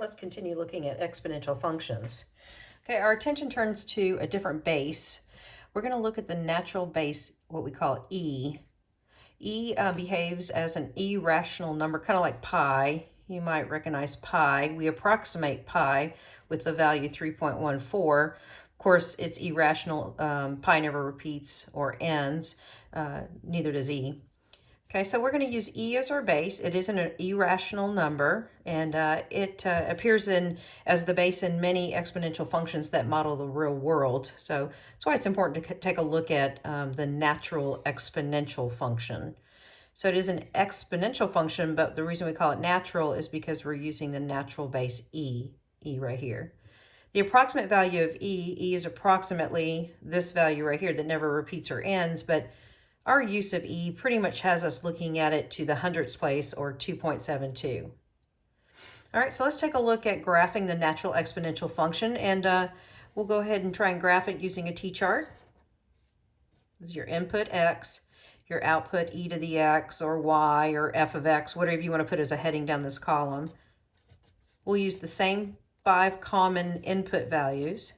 let's continue looking at exponential functions. Okay, our attention turns to a different base. We're going to look at the natural base, what we call e. Behaves as an irrational number, kind of like pi. You might recognize pi. We approximate pi with the value 3.14. Of course, it's irrational. Pi never repeats or ends. Neither does e. Okay, so we're going to use e as our base. It is an irrational number, and it appears as the base in many exponential functions that model the real world. So that's why it's important to take a look at the natural exponential function. So it is an exponential function, but the reason we call it natural is because we're using the natural base e right here. The approximate value of e is approximately this value right here that never repeats or ends, but our use of e pretty much has us looking at it to the hundredths place, or 2.72. All right, so let's take a look at graphing the natural exponential function, and we'll go ahead and try and graph it using a t-chart. This is your input x, your output e to the x, or y, or f of x, whatever you want to put as a heading down this column. We'll use the same 5 common input values.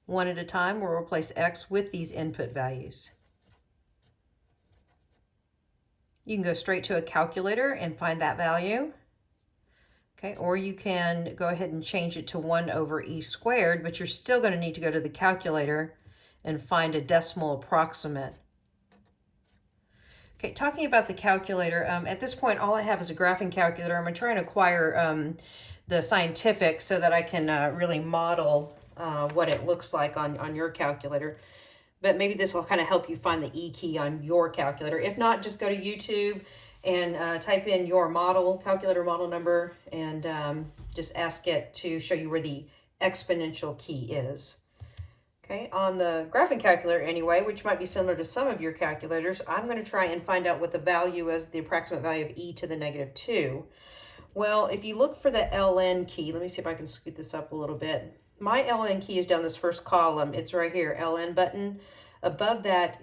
One at a time, we'll replace x with these input values. You can go straight to a calculator and find that value. Okay, or you can go ahead and change it to 1 over e squared, but you're still going to need to go to the calculator and find a decimal approximate. Okay, talking about the calculator, at this point all I have is a graphing calculator. I'm going to try and acquire the scientific so that I can really model what it looks like on your calculator. But maybe this will kind of help you find the E key on your calculator. If not, just go to YouTube and type in your calculator model number, and just ask it to show you where the exponential key is. Okay, on the graphing calculator anyway, which might be similar to some of your calculators, I'm going to try and find out what the value is, the approximate value of e to the negative 2. Well, if you look for the ln key, let me see if I can scoot this up a little bit. My ln key is down this first column. It's right here, ln button. Above that,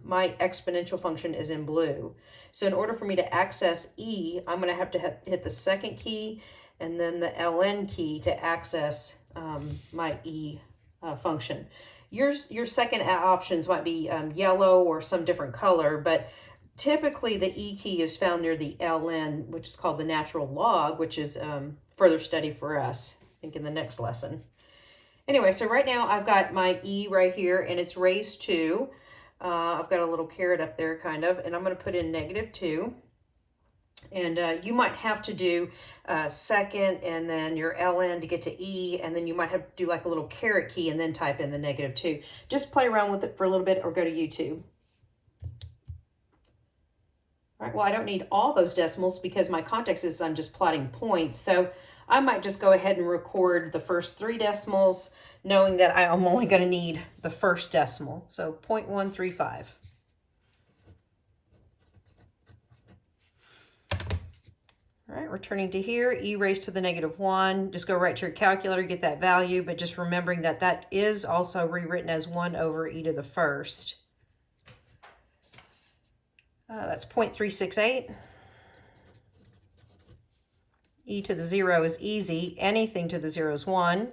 my exponential function is in blue. So in order for me to access e, I'm going to have to hit the second key and then the ln key to access my e function. Your second options might be yellow or some different color, but typically the e key is found near the ln, which is called the natural log, which is further study for us, I think, in the next lesson. Anyway, so right now I've got my e right here, and it's raised to, I've got a little caret up there kind of, and I'm going to put in negative 2. And you might have to do second and then your ln to get to e, and then you might have to do like a little caret key and then type in the negative 2. Just play around with it for a little bit or go to YouTube. All right, well, I don't need all those decimals because my context is I'm just plotting points. So I might just go ahead and record the first 3 decimals, knowing that I'm only going to need the first decimal. So 0.135. All right, returning to here, e raised to the negative 1. Just go right to your calculator, get that value, but just remembering that that is also rewritten as 1 over e to the first. That's 0.368. E to the 0 is easy. Anything to the 0 is 1.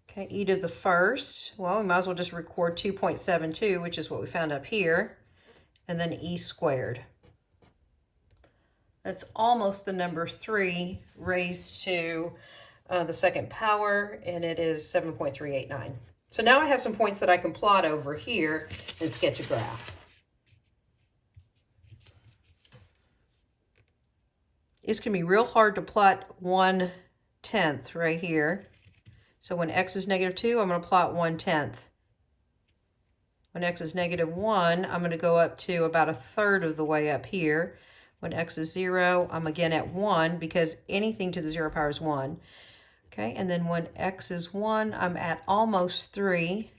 Okay, e to the first, well, we might as well just record 2.72, which is what we found up here, and then e squared. That's almost the number 3 raised to the second power, and it is 7.389. So now I have some points that I can plot over here and sketch a graph. It's going to be real hard to plot 1/10 right here. So when x is negative 2, I'm going to plot 1/10. When x is negative 1, I'm going to go up to about 1/3 of the way up here. When x is 0, I'm again at 1 because anything to the 0 power is 1. Okay, and then when x is 1, I'm at almost 3.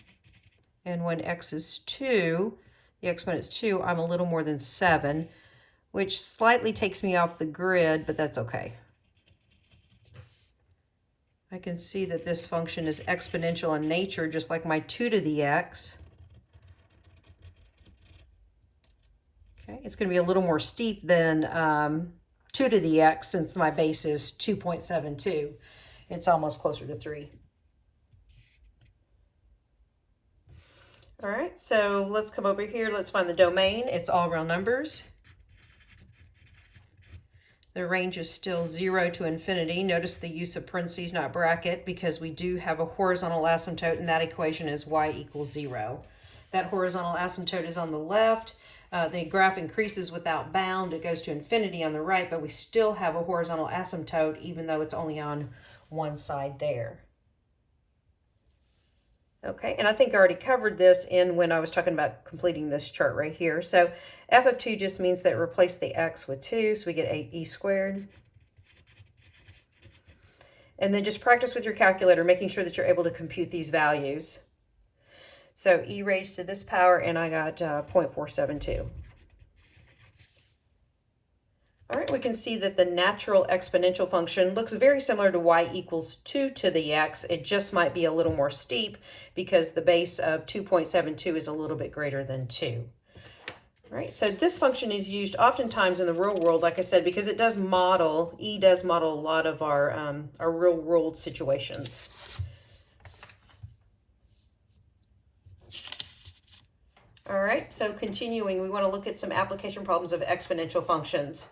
And when x is 2, the exponent is 2, I'm a little more than 7, which slightly takes me off the grid, but that's okay. I can see that this function is exponential in nature, just like my 2 to the x. Okay, it's going to be a little more steep than 2 to the x, since my base is 2.72. It's almost closer to 3. All right, so let's come over here. Let's find the domain. It's all real numbers. The range is still 0 to infinity. Notice the use of parentheses, not bracket, because we do have a horizontal asymptote, and that equation is y equals 0. That horizontal asymptote is on the left. The graph increases without bound. It goes to infinity on the right, but we still have a horizontal asymptote, even though it's only on one side there. Okay, and I think I already covered this when I was talking about completing this chart right here. So f of 2 just means that replace the x with 2, so we get 8e squared. And then just practice with your calculator, making sure that you're able to compute these values. So e raised to this power, and I got 0.472. All right, we can see that the natural exponential function looks very similar to y equals 2 to the x. It just might be a little more steep because the base of 2.72 is a little bit greater than 2. All right, so this function is used oftentimes in the real world, like I said, because it does model, e does model a lot of our real world situations. All right, so continuing, we want to look at some application problems of exponential functions.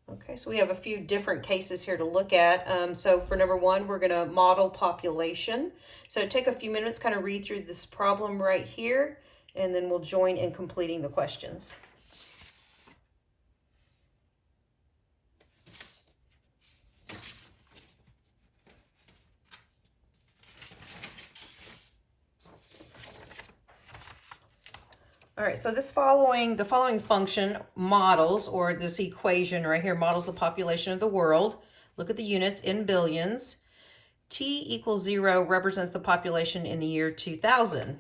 Okay, so we have a few different cases here to look at. So for number 1, we're going to model population. So take a few minutes, kind of read through this problem right here, and then we'll join in completing the questions. All right, so the following function models, or this equation right here, models the population of the world. Look at the units in billions. T equals 0 represents the population in the year 2000.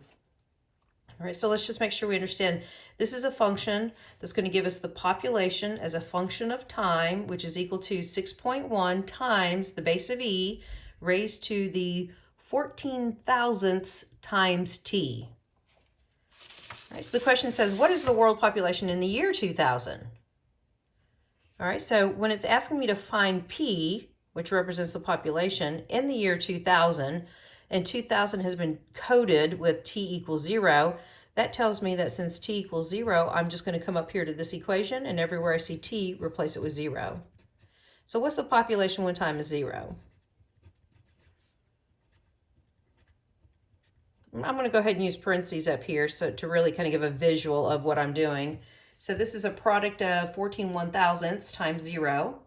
All right, so let's just make sure we understand. This is a function that's going to give us the population as a function of time, which is equal to 6.1 times the base of e raised to the 14,000ths times t. All right, so the question says, what is the world population in the year 2000? All right, so when it's asking me to find P, which represents the population, in the year 2000, and 2000 has been coded with T equals 0, that tells me that since T equals 0, I'm just going to come up here to this equation, and everywhere I see T, replace it with 0. So what's the population when time is 0? I'm going to go ahead and use parentheses up here so to really kind of give a visual of what I'm doing. So this is a product of 14/1000ths times 0.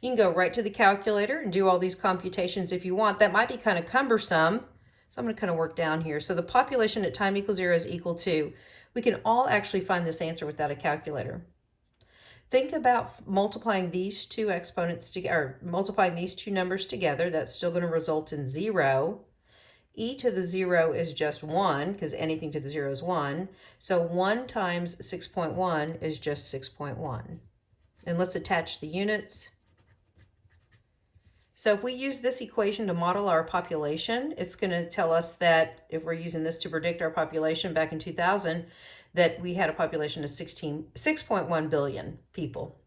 You can go right to the calculator and do all these computations if you want. That might be kind of cumbersome, so I'm going to kind of work down here. So the population at time equals 0 is equal to, we can all actually find this answer without a calculator. Think about multiplying these two exponents together, or multiplying these two numbers together. That's still going to result in 0. E to the 0 is just 1, because anything to the 0 is 1. So 1 times 6.1 is just 6.1. And let's attach the units. So if we use this equation to model our population, it's going to tell us that if we're using this to predict our population back in 2000, that we had a population of 6.1 billion people.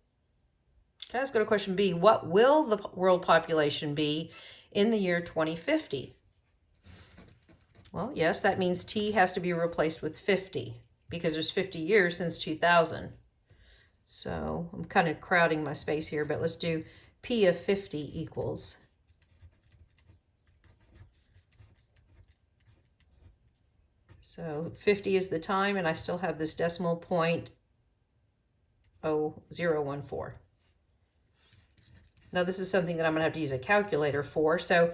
Okay, let's go to question B. What will the world population be in the year 2050? Well, yes, that means T has to be replaced with 50 because there's 50 years since 2000. So I'm kind of crowding my space here, but let's do P of 50 equals. So 50 is the time, and I still have this decimal point 0.014. Now this is something that I'm going to have to use a calculator for. So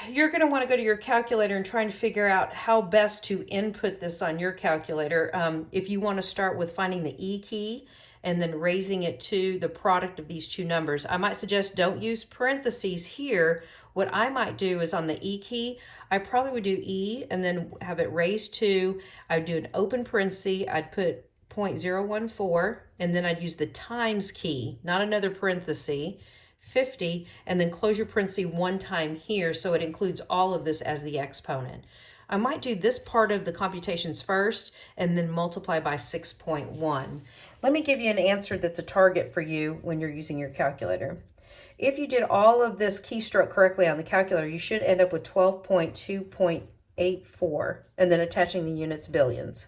you're going to want to go to your calculator and try and figure out how best to input this on your calculator. If you want to start with finding the E key and then raising it to the product of these two numbers, I might suggest don't use parentheses here. What I might do is on the E key, I probably would do E and then have it raised to, I'd do an open parenthesis, I'd put 0.014, and then I'd use the times key, not another parenthesis, 50, and then close your parenthesis one time here so it includes all of this as the exponent. I might do this part of the computations first and then multiply by 6.1. Let me give you an answer that's a target for you when you're using your calculator. If you did all of this keystroke correctly on the calculator, you should end up with 12.2.84, and then attaching the units billions.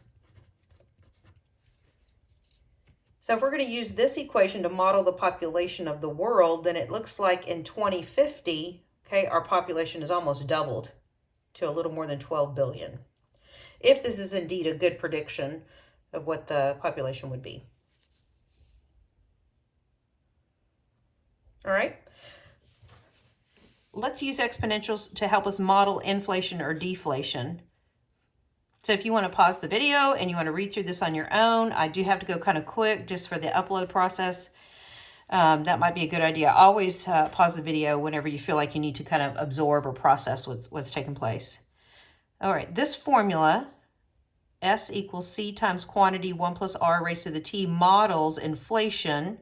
So if we're going to use this equation to model the population of the world, then it looks like in 2050, okay, our population is almost doubled to a little more than 12 billion. If this is indeed a good prediction of what the population would be. All right. Let's use exponentials to help us model inflation or deflation. So if you want to pause the video and you want to read through this on your own, I do have to go kind of quick just for the upload process. That might be a good idea. Always pause the video whenever you feel like you need to kind of absorb or process what's taking place. All right, this formula, S equals C times quantity 1 plus R raised to the T, models inflation.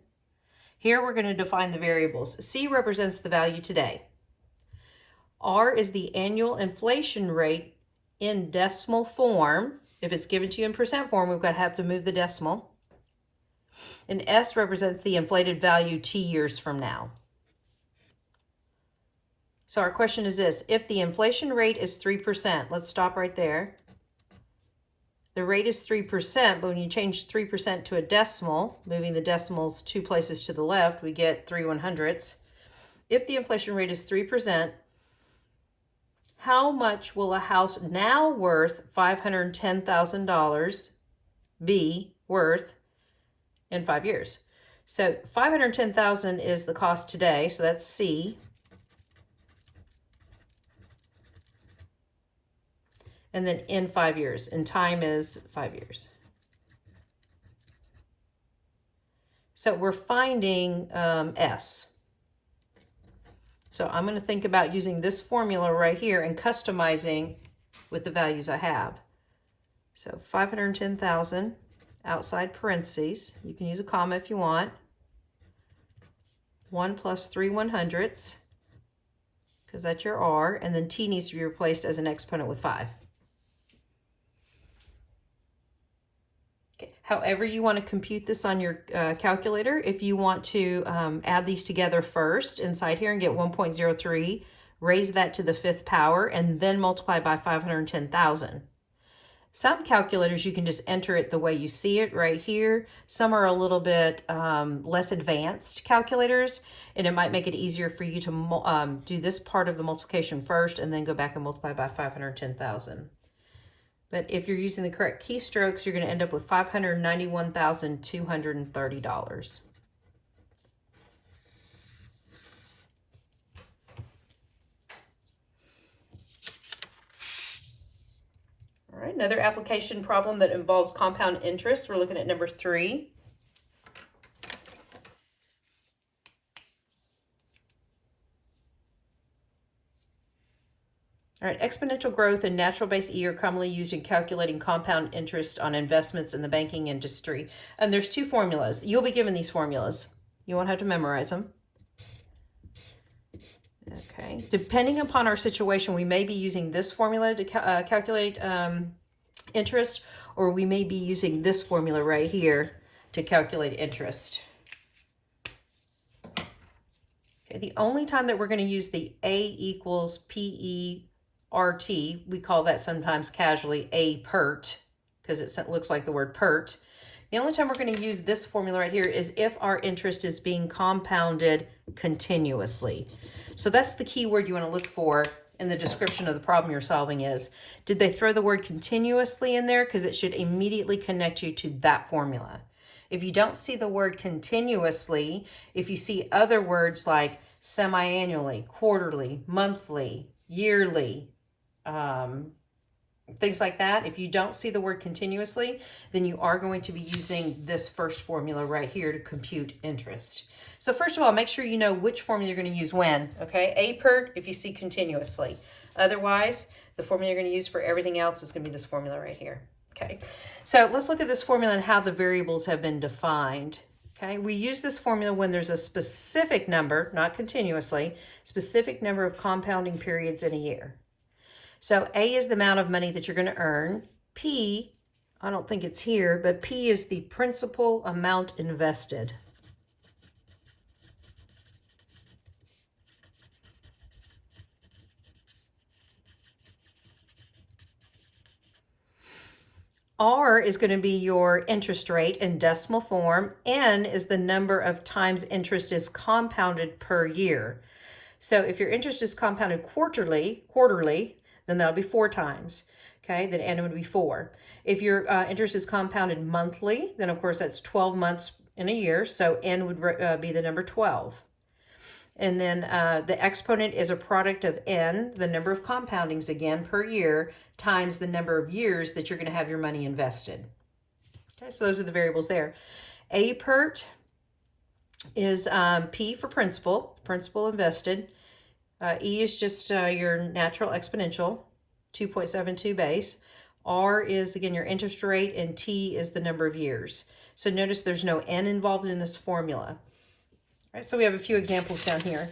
Here we're going to define the variables. C represents the value today. R is the annual inflation rate in decimal form. If it's given to you in percent form, we've got to have to move the decimal. And S represents the inflated value T years from now. So our question is this: if the inflation rate is 3%, let's stop right there. The rate is 3%, but when you change 3% to a decimal, moving the decimals 2 places to the left, we get 3/100ths. If the inflation rate is 3%, how much will a house now worth $510,000 be worth in 5 years? So $510,000 is the cost today, so that's C. And then in 5 years, and time is 5 years. So we're finding S. So I'm going to think about using this formula right here and customizing with the values I have. So 510,000 outside parentheses. You can use a comma if you want. 1 plus 3/100ths, because that's your R, and then T needs to be replaced as an exponent with 5. Okay. However you want to compute this on your calculator, if you want to add these together first inside here and get 1.03, raise that to the 5th power, and then multiply by 510,000. Some calculators, you can just enter it the way you see it right here. Some are a little bit less advanced calculators, and it might make it easier for you to do this part of the multiplication first and then go back and multiply by 510,000. But if you're using the correct keystrokes, you're going to end up with $591,230. All right, another application problem that involves compound interest. We're looking at number 3. All right, exponential growth and natural base E are commonly used in calculating compound interest on investments in the banking industry. And there's 2 formulas. You'll be given these formulas. You won't have to memorize them. Okay, depending upon our situation, we may be using this formula to calculate interest, or we may be using this formula right here to calculate interest. Okay, the only time that we're going to use the A equals PE RT, we call that sometimes casually A PERT, because it looks like the word PERT. The only time we're going to use this formula right here is if our interest is being compounded continuously. So that's the key word you want to look for in the description of the problem you're solving is, did they throw the word continuously in there? Because it should immediately connect you to that formula. If you don't see the word continuously, if you see other words like semi-annually, quarterly, monthly, yearly, things like that, if you don't see the word continuously, then you are going to be using this first formula right here to compute interest. So first of all, make sure you know which formula you're going to use when, okay? A PERT if you see continuously. Otherwise, the formula you're going to use for everything else is going to be this formula right here, okay? So let's look at this formula and how the variables have been defined. Okay, we use this formula when there's a specific number, not continuously, specific number of compounding periods in a year. So A is the amount of money that you're going to earn. P I don't think it's here, but P is the principal amount invested. R is going to be your interest rate in decimal form. N is the number of times interest is compounded per year. So if your interest is compounded quarterly, then that'll be 4 times. Okay, then N would be 4. If your interest is compounded monthly, then of course that's 12 months in a year. So N would be the number 12. And then the exponent is a product of N, the number of compoundings again per year, times the number of years that you're going to have your money invested. Okay, so those are the variables there. A PERT is P for principal invested. E is just your natural exponential, 2.72 base. R is, again, your interest rate, and T is the number of years. So notice there's no N involved in this formula. All right, so we have a few examples down here.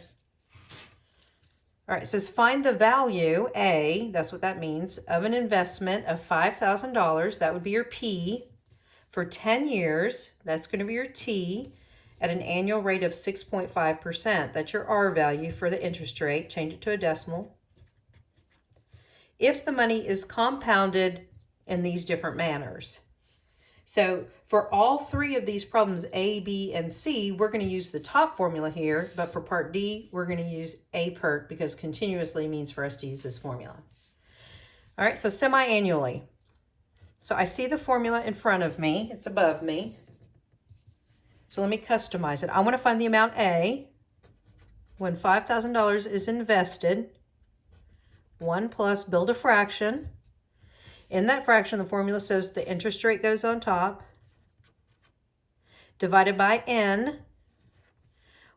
All right, it says find the value, A, that's what that means, of an investment of $5,000, that would be your P, for 10 years, that's going to be your T, at an annual rate of 6.5%. That's your R value for the interest rate. Change it to a decimal. If the money is compounded in these different manners. So for all 3 of these problems, A, B, and C, we're going to use the top formula here, but for part D, we're going to use A PERT because continuously means for us to use this formula. All right, so semi-annually. So I see the formula in front of me. It's above me. So let me customize it. I want to find the amount A when $5,000 is invested. 1 plus build a fraction. In that fraction, the formula says the interest rate goes on top, divided by N.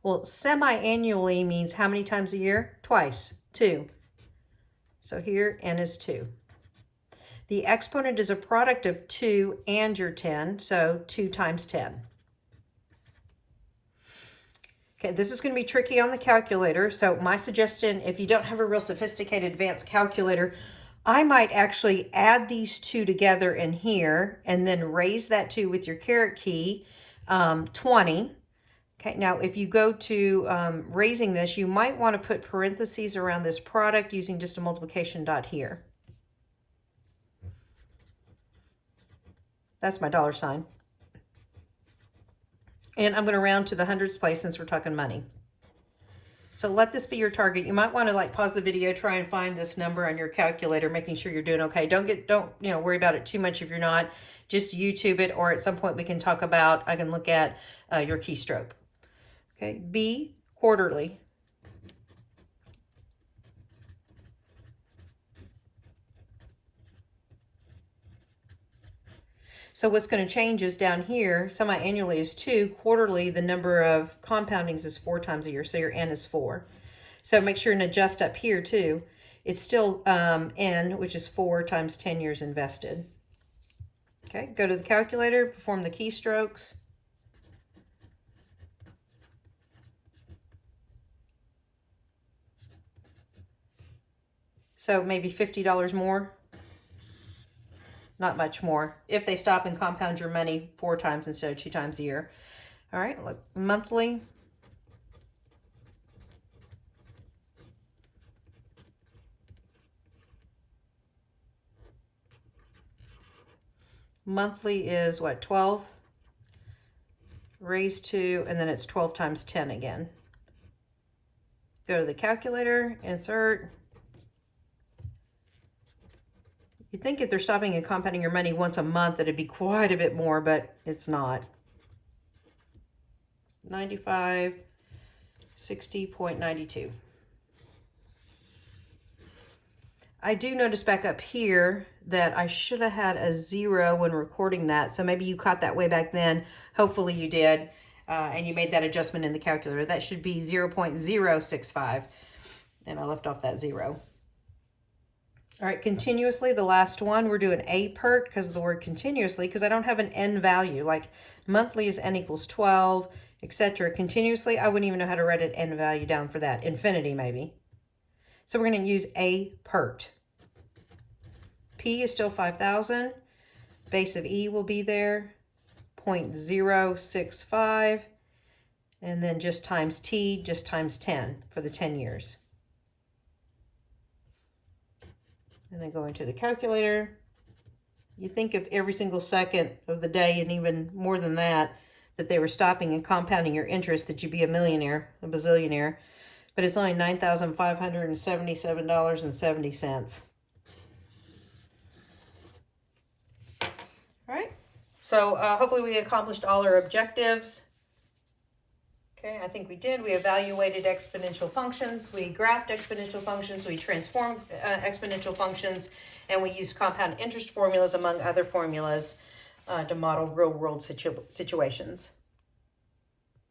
Well, semi-annually means how many times a year? Twice, 2. So here, N is 2. The exponent is a product of 2 and your 10, so 2 times 10. Okay, this is going to be tricky on the calculator, so my suggestion, if you don't have a real sophisticated advanced calculator, I might actually add these 2 together in here and then raise that 2 with your caret key, 20. Okay, now if you go to raising this, you might want to put parentheses around this product using just a multiplication dot here. That's my $sign. And I'm going to round to the hundreds place since we're talking money. So let this be your target. You might want to pause the video, try and find this number on your calculator, making sure you're doing okay. Don't worry about it too much if you're not. Just YouTube it, or at some point we can talk about, I can look at your keystroke. Okay, B, quarterly. So what's going to change is down here, semi-annually is 2, quarterly, the number of compoundings is 4 times a year, so your N is 4. So make sure and adjust up here too. It's still N, which is 4 times 10 years invested. Okay, go to the calculator, perform the keystrokes. So maybe $50 more. Not much more, if they stop and compound your money 4 times instead of 2 times a year. All right, look, monthly. Monthly is what, 12? Raised to, and then it's 12 times 10 again. Go to the calculator, insert. You'd think if they're stopping and compounding your money once a month, it'd be quite a bit more, but it's not. 95, 60.92. I do notice back up here that I should have had a 0 when recording that, so maybe you caught that way back then. Hopefully you did, and you made that adjustment in the calculator. That should be 0.065, and I left off that 0. All right, continuously, the last one, we're doing A PERT because of the word continuously, because I don't have an N value. Like monthly is N equals 12, etc. Continuously, I wouldn't even know how to write an N value down for that. Infinity, maybe. So we're going to use A PERT. P is still 5,000. base of e will be there, 0.065, and then just times t, just times 10 for the 10 years. And then go into the calculator. You think if every single second of the day, and even more than that, that they were stopping and compounding your interest, that you'd be a millionaire, a bazillionaire. But it's only $9,577.70. All right. So hopefully we accomplished all our objectives. Okay, I think we did. We evaluated exponential functions. We graphed exponential functions. We transformed exponential functions. And we used compound interest formulas, among other formulas, to model real-world situations.